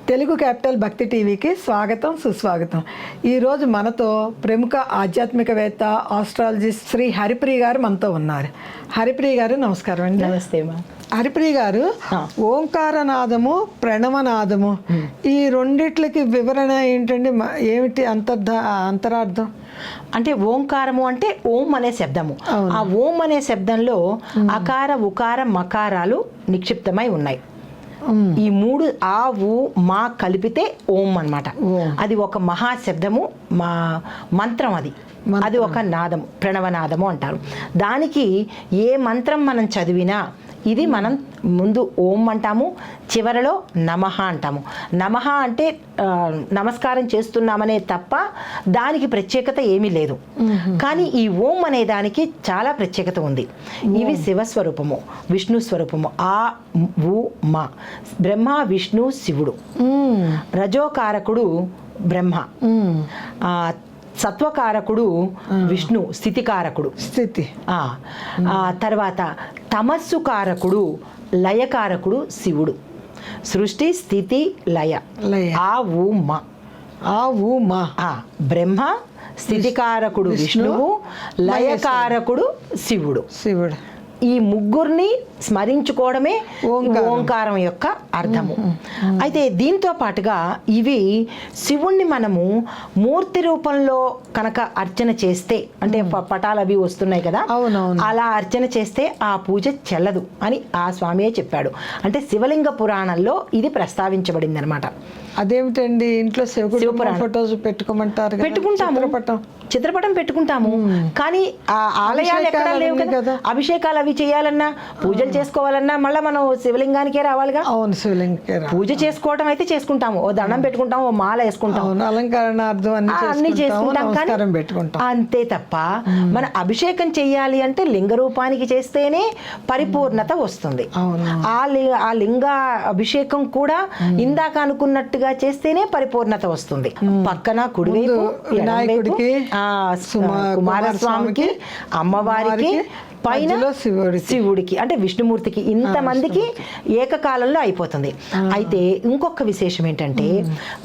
Telugu capital భక్తి టీవీకి స్వాగతం సుస్వాగతం. ఈరోజు మనతో ప్రముఖ ఆధ్యాత్మికవేత్త ఆస్ట్రాలజిస్ట్ శ్రీ హరిప్రియ గారు మనతో ఉన్నారు. హరిప్రియ గారు నమస్కారం అండి. నమస్తే మా. హరిప్రియ గారు, ఓంకారనాదము ప్రణవనాదము ఈ రెండిట్లకి వివరణ ఏంటండి? ఏమిటి అంతరార్థం? అంటే ఓంకారము అంటే ఓం అనే శబ్దము. ఆ ఓం అనే శబ్దంలో అకార ఉకార మకారాలు నిక్షిప్తమై ఉన్నాయి. ఈ మూడు ఆ ఊ మా కలిపితే ఓం అన్నమాట. అది ఒక మహాశబ్దము, మా మంత్రం. అది ఒక నాదము, ప్రణవనాదము అంటారు. దానికి ఏ మంత్రం మనం చదివినా ఇది మనం ముందు ఓం అంటాము, చివరలో నమః అంటాము. నమః అంటే నమస్కారం చేస్తున్నామనే తప్ప దానికి ప్రత్యేకత ఏమీ లేదు. కానీ ఈ ఓం అనే దానికి చాలా ప్రత్యేకత ఉంది. ఇవి శివస్వరూపము, విష్ణు స్వరూపము. ఆ ఊ మా. బ్రహ్మ విష్ణు శివుడు. రజోకారకుడు బ్రహ్మ, సత్వకారకుడు విష్ణు, స్థితికారకుడు. స్థితి. తర్వాత తమస్సు కారకుడు లయకారకుడు శివుడు. సృష్టి స్థితి లయ. ఆ ఊ మా. ఆ ఊ మా. బ్రహ్మ, స్థితికారకుడు విష్ణువు, లయకారకుడు శివుడు. శివుడు. ఈ ముగ్గురిని స్మరించుకోవడమే ఓంకారం యొక్క అర్థము. అయితే దీంతో పాటుగా ఇవి శివుణ్ణి మనము మూర్తి రూపంలో కనుక అర్చన చేస్తే, అంటే పటాలు అవి వస్తున్నాయి కదా, అలా అర్చన చేస్తే ఆ పూజ చెల్లదు అని ఆ స్వామియే చెప్పాడు. అంటే శివలింగ పురాణంలో ఇది ప్రస్తావించబడింది అనమాట. అదేమిటండి? ఇంట్లో శివపురాణ ఫోటోస్ పెట్టుకోమంటారు. పెట్టుకుంటాము, చిత్రపటం పెట్టుకుంటాము. కానీ ఆ ఆలయాలు ఎక్కడ లేవు కదా. అభిషేకాలు అవి చేయాలన్నా, పూజలు చేసుకోవాలన్నా మళ్ళీ మనం శివలింగానికే రావాలిగా. అవును, శివలింగకే. పూజ చేసుకోవటం అయితే చేసుకుంటాము, ఓ దండం పెట్టుకుంటాము, ఓ మాల వేసుకుంటాము, అలంకరణార్థం అన్ని చేసుకుంటాం, పెట్టుకుంటాం అంతే తప్ప మన అభిషేకం చెయ్యాలి అంటే లింగ రూపానికి చేస్తేనే పరిపూర్ణత వస్తుంది. ఆ లింగ అభిషేకం కూడా ఇందాక అనుకున్నట్టుగా చేస్తేనే పరిపూర్ణత వస్తుంది. పక్కన కుడివైపు వినాయకుడికి, కుమారస్వామికి, అమ్మవారికి, పైన శివుడికి అంటే విష్ణుమూర్తికి, ఇంతమందికి ఏకకాలంలో అయిపోతుంది. అయితే ఇంకొక విశేషం ఏంటంటే,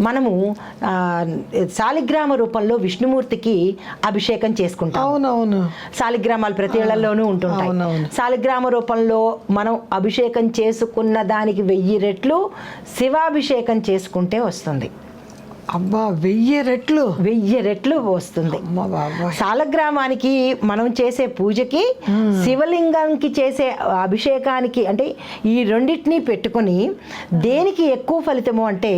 మనము శాలిగ్రామ రూపంలో విష్ణుమూర్తికి అభిషేకం చేసుకుంటాం. అవునవును, శాలిగ్రామాలు ప్రతి ఇళ్లలోనూ ఉంటుంటాయి. శాలిగ్రామ రూపంలో మనం అభిషేకం చేసుకున్న దానికి 1000 రెట్లు శివాభిషేకం చేసుకుంటే వస్తుంది. అబ్బా, 1000 రెట్లు 1000 రెట్లు వస్తుంది. శాలగ్రామానికి మనం చేసే పూజకి, శివలింగానికి చేసే అభిషేకానికి, అంటే ఈ రెండింటినీ పెట్టుకొని దేనికి ఎక్కువ ఫలితము అంటే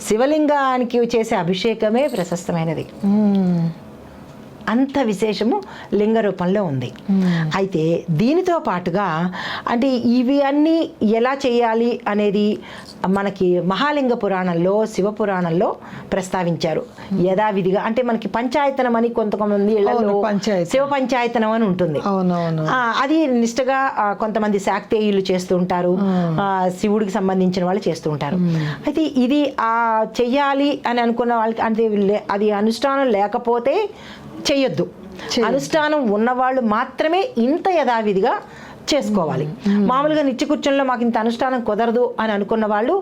శివలింగానికి చేసే అభిషేకమే ప్రశస్తమైనది. అంత విశేషము లింగ రూపంలో ఉంది. అయితే దీనితో పాటుగా అంటే ఇవి అన్నీ ఎలా చేయాలి అనేది మనకి మహాలింగ పురాణంలో, శివ పురాణంలో ప్రస్తావించారు యథావిధిగా. అంటే మనకి పంచాయతనం అని కొంతమంది ఇళ్లలో శివ పంచాయతనం అని ఉంటుంది. అది నిష్ఠగా కొంతమంది శాక్తేయులు చేస్తూ ఉంటారు, శివుడికి సంబంధించిన వాళ్ళు చేస్తూ ఉంటారు. అయితే ఇది చెయ్యాలి అని అనుకున్న వాళ్ళకి, అంటే అది అనుష్ఠానం లేకపోతే చెయ్యొద్దు. అనుష్ఠానం ఉన్నవాళ్ళు మాత్రమే ఇంత యథావిధిగా చేసుకోవాలి. మామూలుగా నిత్య కూర్చొనిలో మాకు ఇంత అనుష్ఠానం కుదరదు అని అనుకున్న వాళ్ళు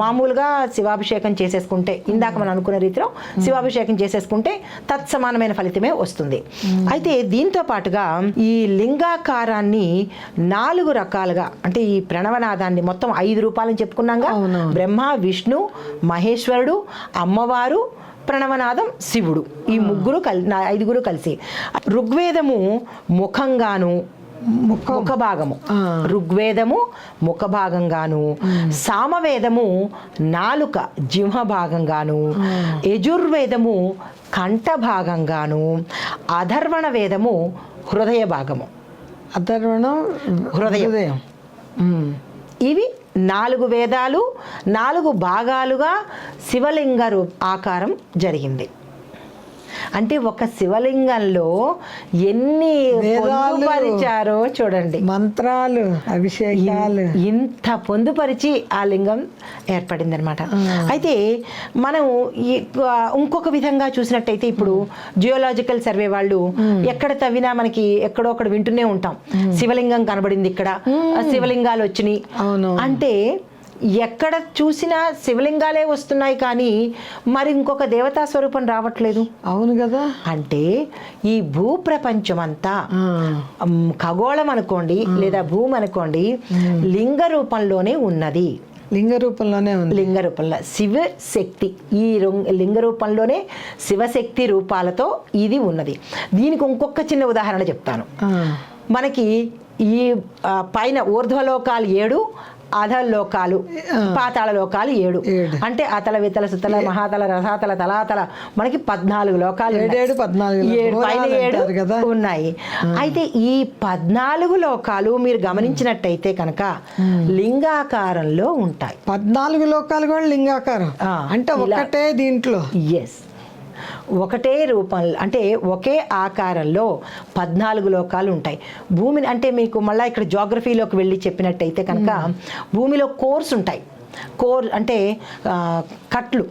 మామూలుగా శివాభిషేకం చేసేసుకుంటే, ఇందాక మనం అనుకున్న రీతిలో శివాభిషేకం చేసేసుకుంటే తత్సమానమైన ఫలితమే వస్తుంది. అయితే దీంతో పాటుగా ఈ లింగాకారాన్ని 4 రకాలుగా, అంటే ఈ ప్రణవనాదాన్ని మొత్తం 5 రూపాలని చెప్పుకున్నాగా, బ్రహ్మ, విష్ణు, మహేశ్వరుడు, అమ్మవారు, ప్రణవనాదం, శివుడు, ఈ 5గురు కలిసి. ఋగ్వేదము ముఖంగాను, ముఖ భాగము, ఋగ్వేదము ముఖ భాగంగాను, సామవేదము నాలుక జిహ్వ భాగంగాను, యజుర్వేదము కంఠ భాగంగాను, అధర్వణ వేదము హృదయ భాగము. అధర్వణం హృదయం. ఇవి 4 వేదాలు 4 భాగాలుగా శివలింగ ఆకారం జరిగింది. అంటే ఒక శివలింగంలో ఎన్ని పొందుపరిచారో చూడండి, మంత్రాలు, అభిషేకాలు, ఇంత పొందుపరిచి ఆ లింగం ఏర్పడింది అనమాట. అయితే మనం ఇంకొక విధంగా చూసినట్టయితే, ఇప్పుడు జియోలాజికల్ సర్వే వాళ్ళు ఎక్కడ తవ్వినా మనకి ఎక్కడో అక్కడ వింటూనే ఉంటాం, శివలింగం కనబడింది, ఇక్కడ శివలింగాలు వచ్చినాయి అంటే ఎక్కడ చూసినా శివలింగాలే వస్తున్నాయి కానీ మరి ఇంకొక దేవతా స్వరూపం రావట్లేదు. అవును కదా. అంటే ఈ భూప్రపంచం అంతా ఖగోళం అనుకోండి లేదా భూమి అనుకోండి లింగ రూపంలోనే ఉన్నది. లింగ రూపంలోనే ఉంది. లింగ రూపంలో శివశక్తి, ఈ లింగ రూపంలోనే శివశక్తి రూపాలతో ఇది ఉన్నది. దీనికి ఇంకొక చిన్న ఉదాహరణ చెప్తాను. మనకి ఈ పైన ఊర్ధ్వలోకాలు 7, అధలోకాలు పాతాళ లోకాలు 7. అంటే అతల వితల సుతల మహాతల రసాతల తలాతల మనకి 14 లోకాలు, 7 ఉన్నాయి. అయితే ఈ 14 లోకాలు మీరు గమనించినట్టయితే కనుక లింగాకారంలో ఉంటాయి. 14 లోకాలు కూడా లింగాకారం అంటే ఒకటే దీంట్లో. ఎస్, ఒకటే రూపంలో అంటే ఒకే ఆకారంలో 14 లోకాలు ఉంటాయి. భూమిని అంటే మీకు మళ్ళీ ఇక్కడ జాగ్రఫీలోకి వెళ్ళి చెప్పినట్టయితే కనుక భూమిలో కోర్స్ ఉంటాయి. కోర్ అంటే కట్లు,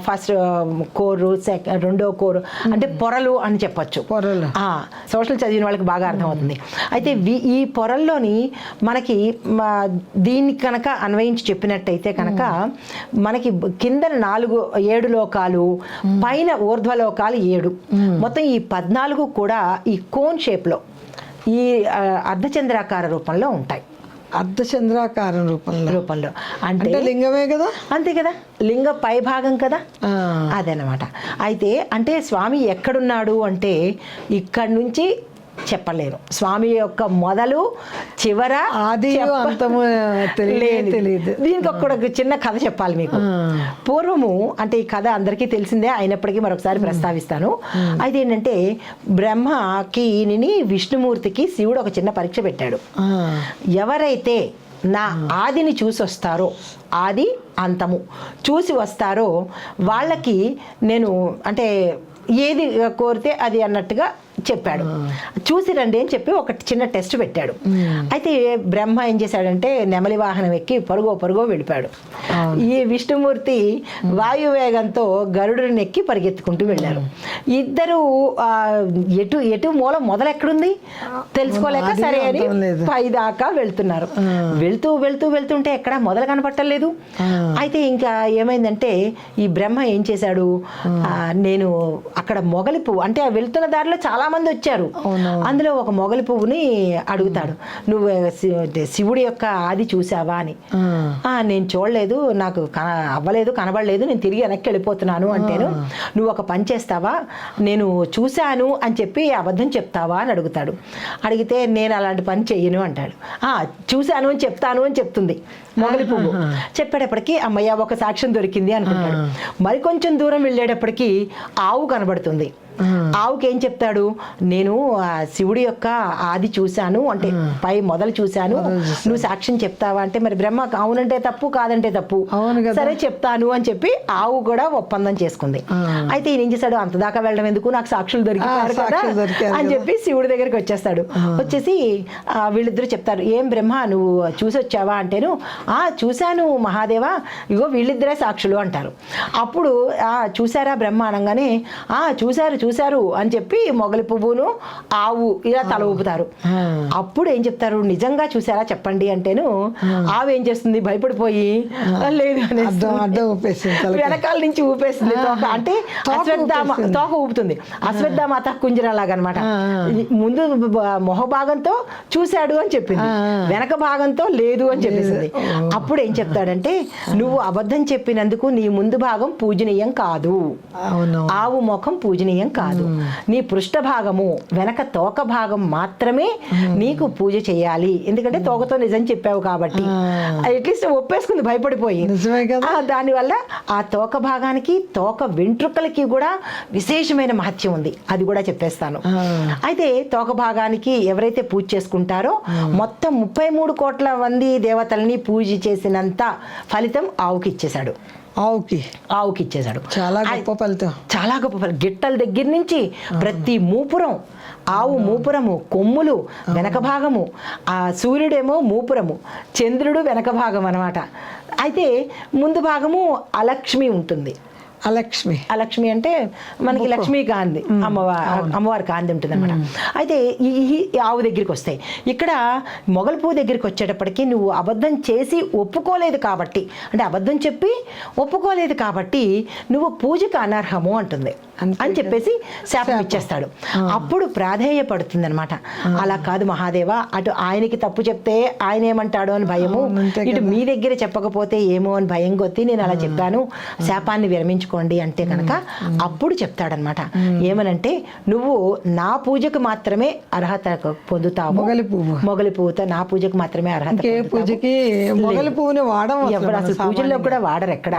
ఫస్ట్ కోరు, రెండో కోరు అంటే పొరలు అని చెప్పచ్చు. పొరలు సోషల్ చదివిన వాళ్ళకి బాగా అర్థమవుతుంది. అయితే ఈ పొరల్లోని మనకి దీన్ని కనుక అన్వయించి చెప్పినట్టయితే కనుక మనకి కింద 7 లోకాలు, పైన ఊర్ధ్వలోకాలు 7, మొత్తం ఈ 14 కూడా ఈ కోన్ షేప్లో ఈ అర్ధచంద్రాకార రూపంలో ఉంటాయి. అర్ధచంద్రాకారం రూపంలో అంటే లింగమే కదా. అంతే కదా, లింగ పై భాగం కదా. అదనమాట. అయితే అంటే స్వామి ఎక్కడున్నాడు అంటే ఇక్కడి నుంచి చెప్పలేను. స్వామి యొక్క మొదలు చివర ఆది అంతము తెలియదు. దీనికి ఒక చిన్న కథ చెప్పాలి మీకు. పూర్వము అంటే ఈ కథ అందరికీ తెలిసిందే అయినప్పటికీ మరొకసారి ప్రస్తావిస్తాను. అయితే ఏంటంటే బ్రహ్మకి విష్ణుమూర్తికి శివుడు ఒక చిన్న పరీక్ష పెట్టాడు. ఎవరైతే నా ఆదిని చూసి వస్తారో, ఆది అంతము చూసి వస్తారో వాళ్ళకి నేను అంటే ఏది కోరితే అది అన్నట్టుగా చెప్పాడు. చూసి రండి అని చెప్పి ఒక చిన్న టెస్ట్ పెట్టాడు. అయితే బ్రహ్మ ఏం చేశాడంటే నెమలి వాహనం ఎక్కి పరుగో వెళ్ళిపోయాడు. ఈ విష్ణుమూర్తి వాయువేగంతో గరుడుని ఎక్కి పరిగెత్తుకుంటూ వెళ్ళారు. ఇద్దరు ఎటు మూలం మొదలెక్కడుంది తెలుసుకోలేక సరే అని పై దాకా వెళ్తున్నారు. వెళ్తుంటే ఎక్కడ మొదలు కనపట్టలేదు. అయితే ఇంకా ఏమైందంటే ఈ బ్రహ్మ ఏం చేశాడు, నేను అక్కడ మొగలి పువ్వు అంటే వెళ్తున్న దారిలో చాలా మంది వచ్చారు. అందులో ఒక మొగలి పువ్వుని అడుగుతాడు, నువ్వు శివుడి యొక్క ఆది చూసావా అని. నేను చూడలేదు, నాకు అవ్వలేదు, కనబడలేదు, నేను తిరిగి వెనక్కి వెళ్ళిపోతున్నాను అంటేను, నువ్వు ఒక పని చేస్తావా, నేను చూశాను అని చెప్పి అబద్ధం చెప్తావా అని అడుగుతాడు. అడిగితే నేను అలాంటి పని చెయ్యను అంటాడు. చూశాను అని చెప్తాను అని చెప్తుంది మొగలి పువ్వు. చెప్పేటప్పటికి అమ్మయ్య ఒక సాక్ష్యం దొరికింది అనుకుంటాడు. మరి కొంచెం దూరం వెళ్ళేటప్పటికి ఆవు కనబడుతుంది. ఆవుకి ఏం చెప్తాడు, నేను శివుడి యొక్క ఆది చూశాను అంటే పై మొదలు చూశాను, నువ్వు సాక్ష్యం చెప్తావా అంటే మరి బ్రహ్మ అవునంటే తప్పు కాదంటే తప్పు, సరే చెప్తాను అని చెప్పి ఆవు కూడా ఒప్పందం చేసుకుంది. అయితే ఈయన ఏం చేశాడు, అంతదాకా వెళ్ళడం ఎందుకు, నాకు సాక్షులు దొరికారు కదా అని చెప్పి శివుడి దగ్గరికి వచ్చేస్తాడు. వచ్చేసి వీళ్ళిద్దరూ చెప్తారు, ఏం బ్రహ్మ నువ్వు చూసి వచ్చావా అంటేను, చూశాను మహాదేవా, ఇగో వీళ్ళిద్దరే సాక్షులు అంటారు. అప్పుడు చూసారా బ్రహ్మ అనగానే చూశారు అని చెప్పి మొగలి పువ్వును ఆవు ఇలా తల ఊపుతారు. అప్పుడు ఏం చెప్తారు, నిజంగా చూసారా చెప్పండి అంటేను ఆవు ఏం చేస్తుంది, భయపడిపోయి లేదు వెనకాల నుంచి ఊపేస్తుంది. తోక అంటే అశ్వత్థామ తోక ఊపుతుంది, అశ్వత్థామాత కుంజరలాగనమాట. ముందు మొహ భాగంతో చూశాడు అని చెప్పింది, వెనక భాగంతో లేదు అని చెప్పేసింది. అప్పుడు ఏం చెప్తాడంటే, నువ్వు అబద్ధం చెప్పినందుకు నీ ముందు భాగం పూజనీయం కాదు, ఆవు ముఖం పూజనీయం కాదు, నీ పృష్ఠ భాగము వెనక తోక భాగం మాత్రమే నీకు పూజ చేయాలి, ఎందుకంటే తోకతో నిజం చెప్పావు కాబట్టి. అట్లీస్ట్ ఒప్పేసుకుంది భయపడిపోయి. దానివల్ల ఆ తోక భాగానికి తోక వెంట్రుకలకి కూడా విశేషమైన మహత్యం ఉంది, అది కూడా చెప్పేస్తాను. అయితే తోక భాగానికి ఎవరైతే పూజ చేసుకుంటారో మొత్తం 33 కోట్ల మంది దేవతల్ని పూజ చేసినంత ఫలితం ఆవుకి ఇచ్చేశాడు. ఆవుకి ఇచ్చేశాడు. చాలా గొప్ప ఫలితం, చాలా గొప్ప ఫలితం. గిట్టల దగ్గర నుంచి ప్రతి మూపురం, ఆవు మూపురము, కొమ్ములు వెనక భాగము, ఆ సూర్యుడేమో మూపురము, చంద్రుడు వెనక భాగం అనమాట. అయితే ముందు భాగము అలక్ష్మి ఉంటుంది, అలక్ష్మి. లక్ష్మి అంటే మనకి లక్ష్మీ కాంతి, అమ్మవారి కాంతి ఉంటుంది అనమాట. అయితే ఈ ఆవు దగ్గరికి వస్తాయి. ఇక్కడ మొగలి పువ్వు దగ్గరికి వచ్చేటప్పటికి నువ్వు అబద్ధం చేసి ఒప్పుకోలేదు కాబట్టి, అంటే అబద్ధం చెప్పి ఒప్పుకోలేదు కాబట్టి నువ్వు పూజకు అనర్హము అంటుంది అని చెప్పేసి శాపం ఇచ్చేస్తాడు. అప్పుడు ప్రాధేయపడుతుంది అనమాట. అలా కాదు మహాదేవ, అటు ఆయనకి తప్పు చెప్తే ఆయన ఏమంటాడో అని భయము, ఇటు మీ దగ్గర చెప్పకపోతే ఏమో అని భయం కొద్ది నేను అలా చెప్పాను, శాపాన్ని విరమించుకోండి అంటే కనుక అప్పుడు చెప్తాడనమాట. ఏమనంటే నువ్వు నా పూజకు మాత్రమే అర్హత పొందుతావు, మొగలి పువ్వుతో నా పూజకు మాత్రమే అర్హత. పూజకి మొగలి పువ్వుని వాడడం ఎవరు అసలు పూజల్లో కూడా వాడరు ఎక్కడ.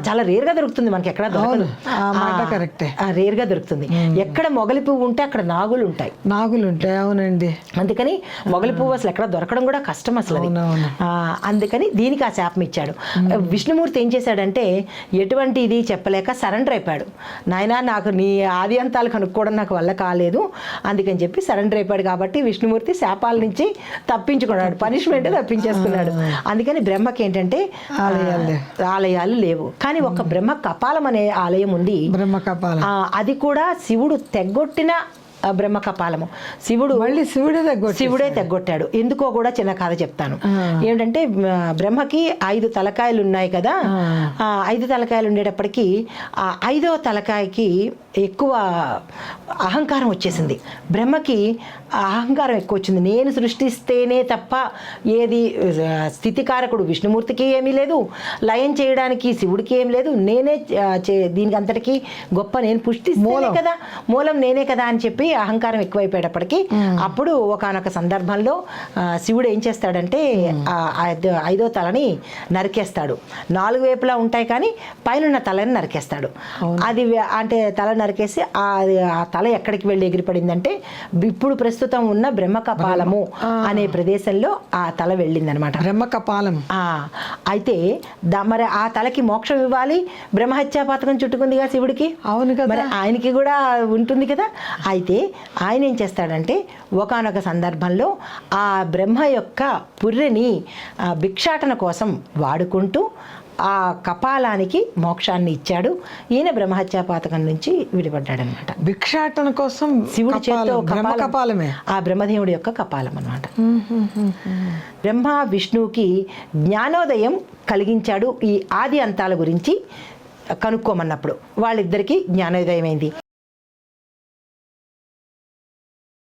చాలా రేర్ గా దొరుకుతుంది మనకి, ఎక్కడ దొరకదు, రేర్ గా దొరుకుతుంది. ఎక్కడ మొగలి పువ్వు ఉంటే అక్కడ నాగులు ఉంటాయి. అవునండి. అందుకని మొగలి పువ్వు అసలు ఎక్కడ దొరకడం కూడా కష్టం అసలు. అందుకని దీనికి ఆ శాపం ఇచ్చాడు. విష్ణుమూర్తి ఏం చేశాడంటే ఎటువంటి ఇది చెప్పలేక సరెండర్ అయిపోయాడు. నాయనా నాకు నీ ఆది అంతాలు కనుక్కోవడం నాకు వల్ల కాలేదు అందుకని చెప్పి సరెండర్ అయిపోయాడు. కాబట్టి విష్ణుమూర్తి శాపాల నుంచి తప్పించుకున్నాడు, పనిష్మెంట్ తప్పించేసుకున్నాడు. అందుకని బ్రహ్మకి ఏంటంటే ఆలయాలు లేవు, కానీ ఒక బ్రహ్మ కపాలం అనే ఆలయం ఉంది. అది కూడా శివుడు తెగ్గొట్టిన బ్రహ్మ కపాలము. శివుడే తెగ్గొట్టాడు. ఎందుకో కూడా చిన్న కథ చెప్తాను. ఏంటంటే బ్రహ్మకి 5 తలకాయలు ఉన్నాయి కదా, 5 తలకాయలు ఉండేటప్పటికి ఆ 5వ తలకాయకి ఎక్కువ అహంకారం వచ్చేసింది. బ్రహ్మకి అహంకారం ఎక్కువ వచ్చింది. నేను సృష్టిస్తేనే తప్ప ఏది స్థితికారకుడు విష్ణుమూర్తికి ఏమీ లేదు, లయం చేయడానికి శివుడికి ఏం లేదు, నేనే దీనికి అంతటికీ గొప్ప, నేను పుష్టిస్తేనే కదా, మూలం నేనే కదా అని చెప్పి అహంకారం ఎక్కువైపోయేటప్పటికి అప్పుడు ఒకానొక సందర్భంలో శివుడు ఏం చేస్తాడంటే 5వ తలని నరికేస్తాడు. 4 వైపులా ఉంటాయి కానీ పైన తలని నరికేస్తాడు. అది అంటే తల నరికేసి ఆ తల ఎక్కడికి వెళ్ళి ఎగిరిపడిందంటే ఇప్పుడు ప్రస్తుతం ఉన్న బ్రహ్మకపాలము అనే ప్రదేశంలో ఆ తల వెళ్ళింది అనమాట. బ్రహ్మకపాలం. అయితే మరి ఆ తలకి మోక్షం ఇవ్వాలి, బ్రహ్మహత్యా పథకం చుట్టుకుందిగా శివుడికి. అవును కదా, మరి ఆయనకి కూడా ఉంటుంది కదా. అయితే ఆయన ఏం చేస్తాడంటే ఒకానొక సందర్భంలో ఆ బ్రహ్మ యొక్క పుర్రెని భిక్షాటన కోసం వాడుకుంటూ ఆ కపాలానికి మోక్షాన్ని ఇచ్చాడు. ఈయన బ్రహ్మహత్యా పాతకం నుంచి విడిపడ్డాడు అనమాట. భిక్షాటన కోసం శివుడి చేతితో కపాలమే ఆ బ్రహ్మదేవుడి యొక్క కపాలం అనమాట. బ్రహ్మ విష్ణువుకి జ్ఞానోదయం కలిగించాడు ఈ ఆది అంతాల గురించి కనుక్కోమన్నప్పుడు. వాళ్ళిద్దరికీ జ్ఞానోదయం అయింది.